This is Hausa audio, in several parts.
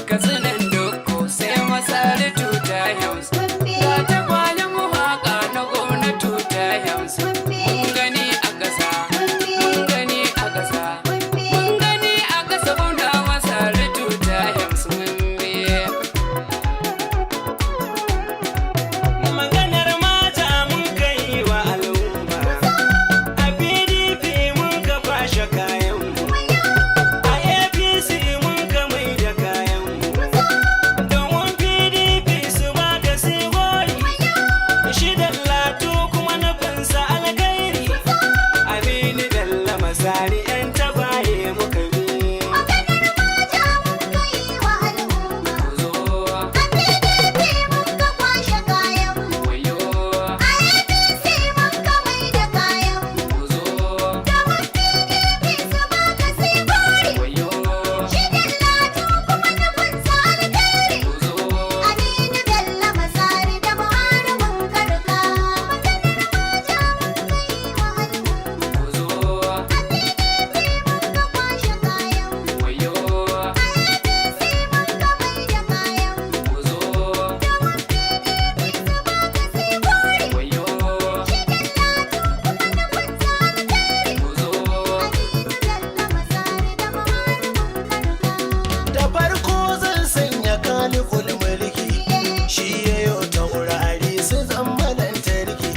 Katsinan doko sai masari tuta yams. Ga ta kwalin waka na gwamnati ta yams. Mun gani a ƙasa, mun gani a ƙasa, mun gani a ƙasa muna masari tuta yams mun biye. Maganar mata mun kai wa al'umma, a PDP mun ka kwashe kayanmu, a APC mun ka mai da kayanmu, domin PDP su ba ka sigori, shi dallatu kuma na fansa alkairi, Aminu Bello Masari 'yan tabaye muka bi. Zo, wayo, zo, wayo, zo. Da farko zan sanya kaliful mulki, shi yayo taurari su zama lantarki,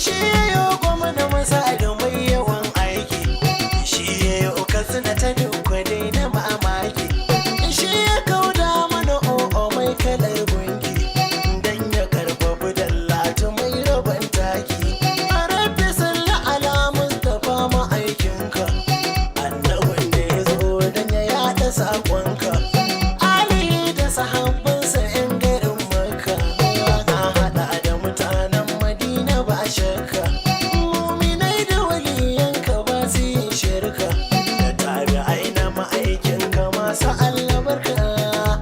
shi yayo gwamna masa da mai yawan aiki, shi yayo katsina ta dukwane na mamaki, shi ya kauda mana o'o mai kalar gunki, dan ya karfafi dallatu mai rabon taki. A rabbi salli ala Mustapha ma'aikinka, annabin da ya zo dan ya yada sakonka, alihi da sahabbansa 'yan garin Makka, na hada da mutanen Madina ba shakka, muminai da waliyanka ba su yin shirka, da tabi'ai na ma'aikinka masu albarka,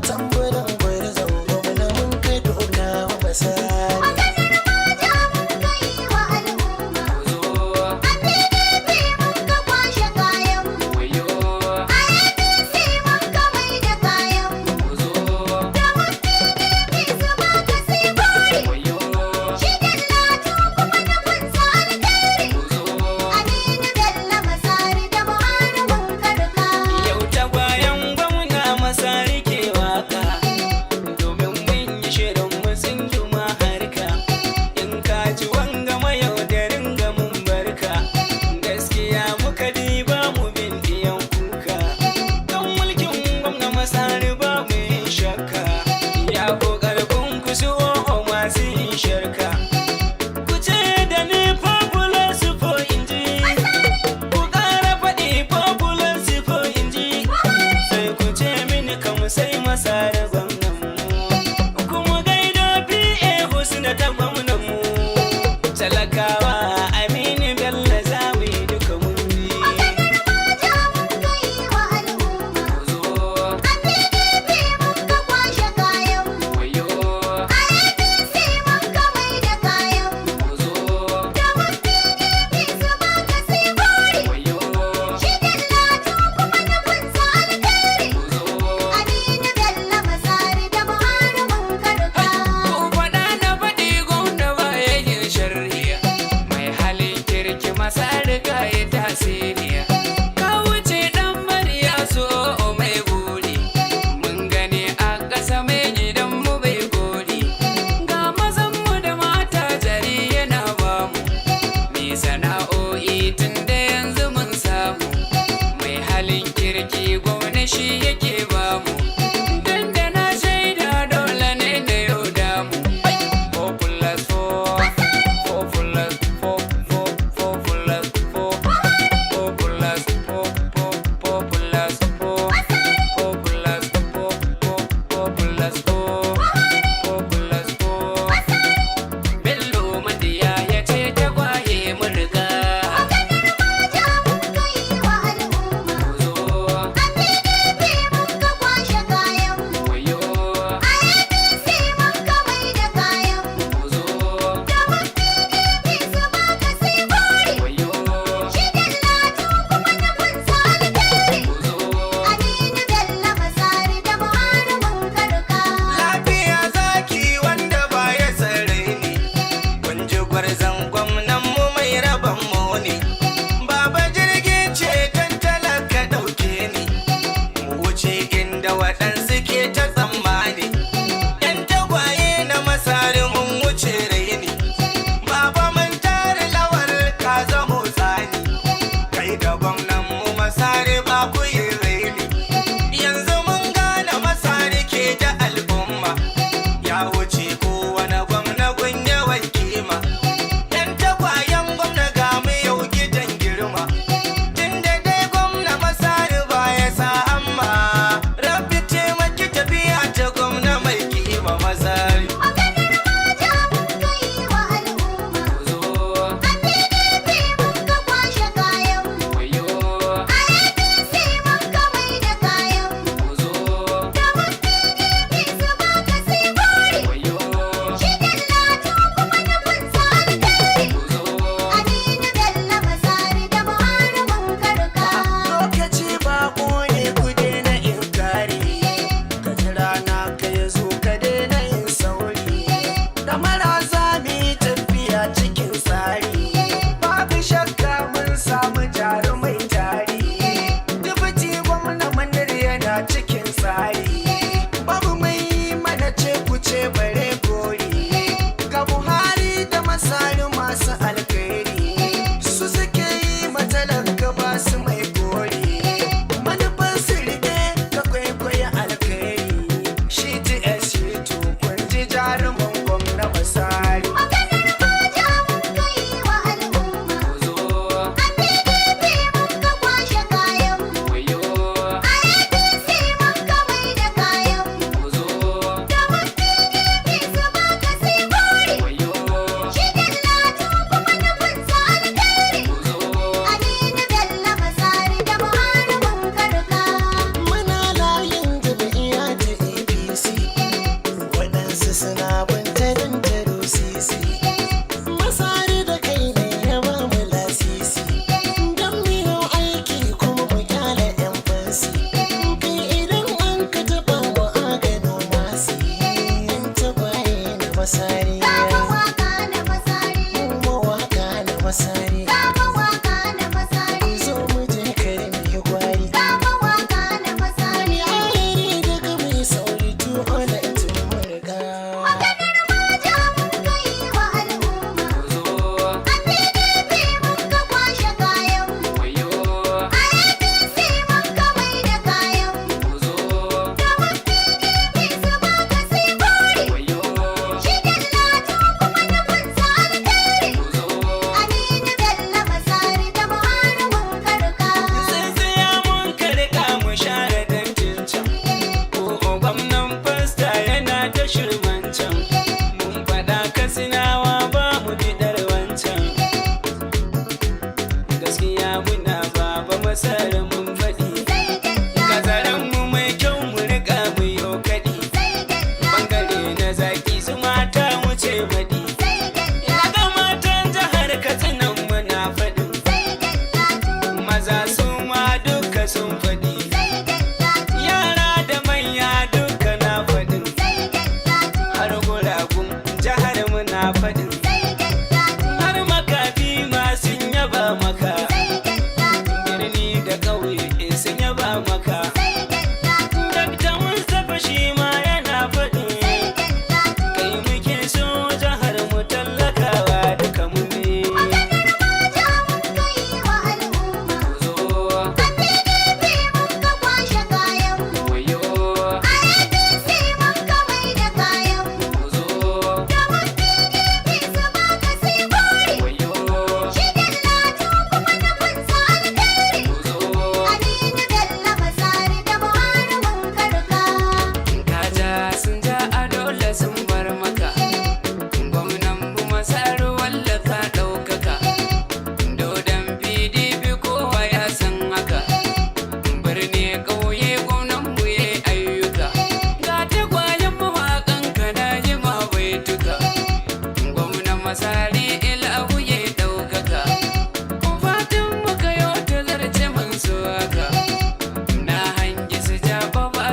tambarin gwarzon gwamna mun kai doka masari.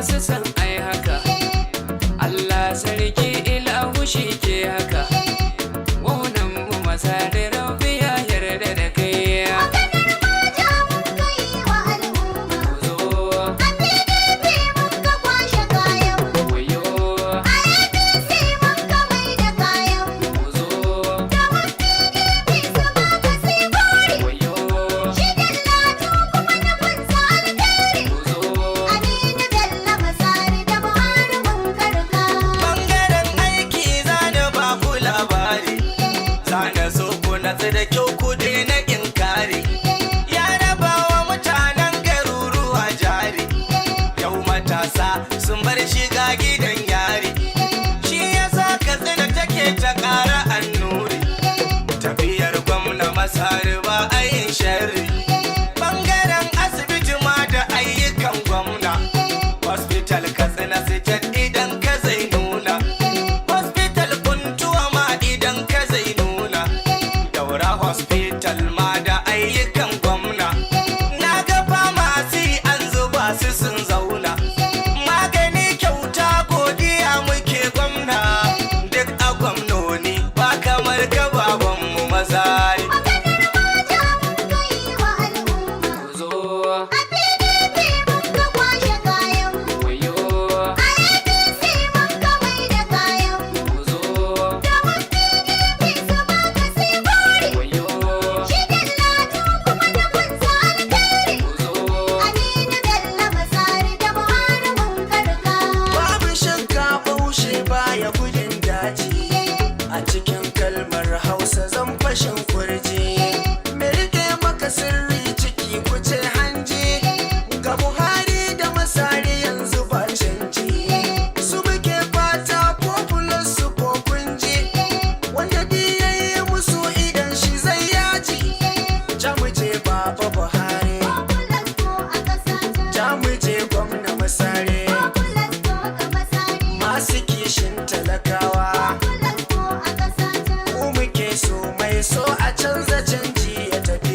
masu san ai haka. Allah sarki ilahu shi ke haka. Gwamnan mu Masari Rabbi ya yarda da kai. Da kyau ku na inkari ya raba wa mutanen garuruwa jari. Yau matasa sun bar shiga gidan yari, shi yasa Katsina take ta ƙara annuri. Tafiyar gwamna Masari ba a yin sharri, bangaren asibiti ma da ayyukan gwamna. Hospital Katsina State idan ka zai nuna, hospital Funtuwa ma idan ka zai nuna, Daura hospital ma da ayyukan gwamna. Na ga famasi an zuba su sun zauna, magani kyauta godiya muke gwamna. Duk a gwamnoni ba kamar ka babanmu Masari. A cikin kalmar Hausa zan fashin kurji, me rike maka sirri ciki kuce hanji. Ga Buhari da Masari yanzu ba canji, su muke fata ko plus su ko kunji. Wanda yayi musu idan shi zai yaji. Jamuje Baba Buhari, jamuje gwamna Masari, masu kishin talakawa. So mai so a canza canji ya tafi.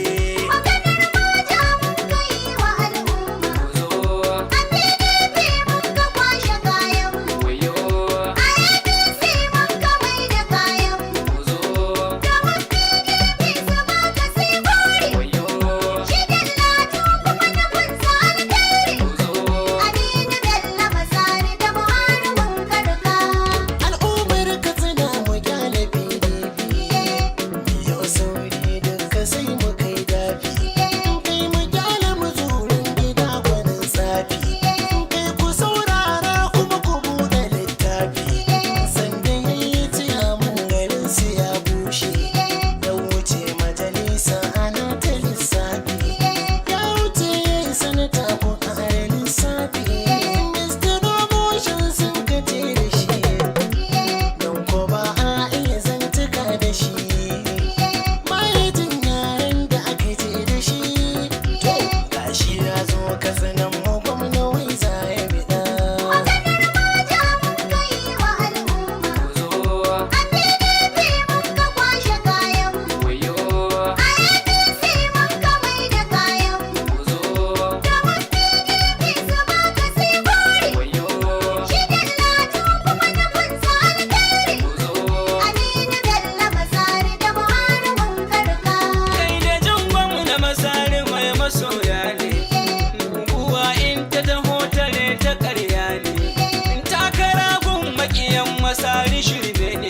Masari shirme ne,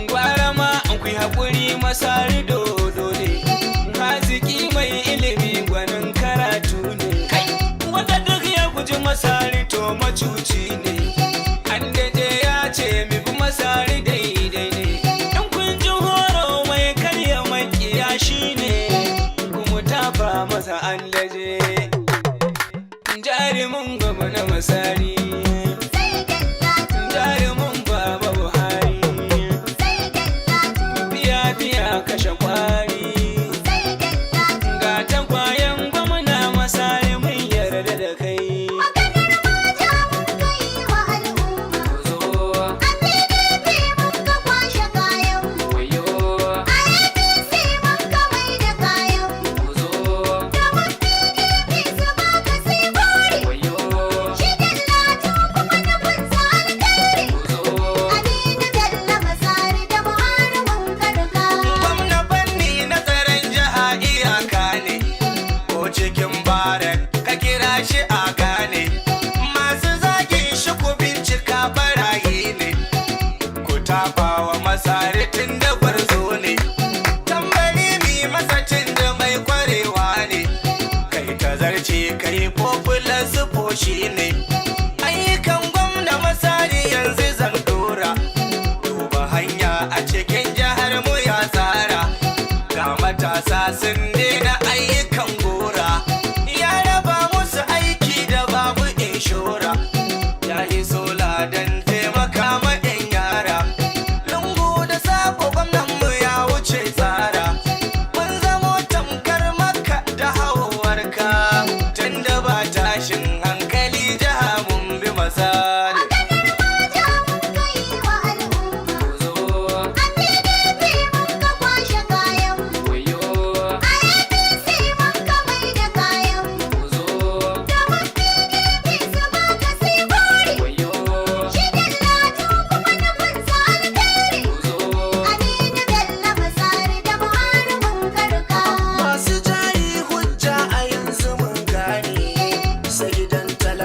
gwara ma an kui haƙuri Masari dodo ne. Haziki mai ilimi gwanin karatu ne, wanda duk ya guji Masari to macuci ne. An daje ya ce mi bi Masari daidai ne, in kun ji horo mai karya makiya shi ne. Kuma tafa masa an daje jarumin gaba na Masari. Kashe kwari ga tagwayen gwamna Masari mun yarda da kai.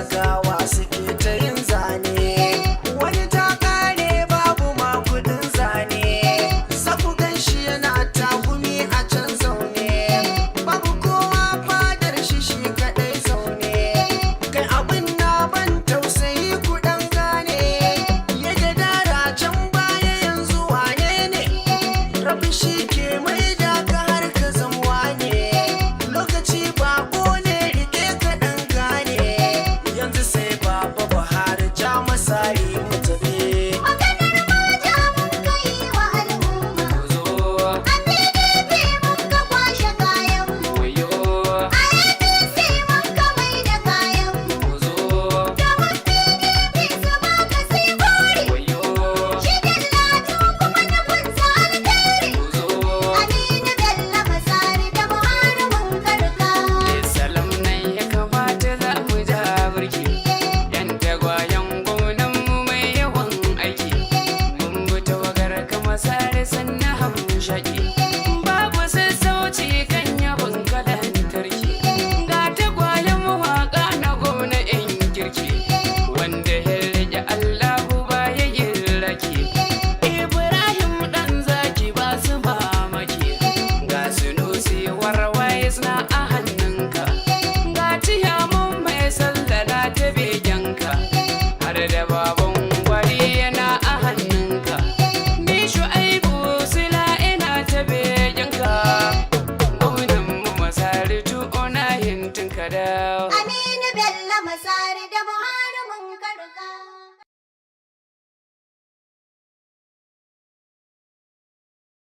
talakawa suke ta yin zane wani ta kare babu ma kudin zane saku ganshi yana takumi a can zaune babu kowa fadar shi shi kadai zaune kai abin na ban tausayi kudan gane yadda dara can baya yanzu wane ne rabi shi ke mai da ka har ka zamuwa ne lokaci bako ne rike ka dan gane yanzu sai baba Buhari ja masari mu tafi Maganar mata mun kai wa al'umma. zo A PDP mun ka kwashe kayanmu. wayo A APC mun ka mai da kayanmu. zo Gaban PDP su ma ka sai kore. wayo Shi Dallatu kuma na kunsa alkhairi. zo Aminu Bello Masari da Buhari mun karka. salam nan ya kamata za mu ja burki yan tagwayen gwamnan mu mai yawan aiki mun bi tawagar kama sare sannan hamshaki babu sassauci kan yabon kalan tarki ga tagwayen mawaka na gwamna yan kirki wanda ya rage Allahu ba ya yin raki Ibrahim dan zaki ba su mamaki ga sunusi warwaye suna a hannunka ga ciyamun mai sallala ta begenka har da baban gwari yana a hannunka ni shu'aibu sila ina ta begenka gwamnan mu masari tu'una hintinka da Aminu Bello Masari da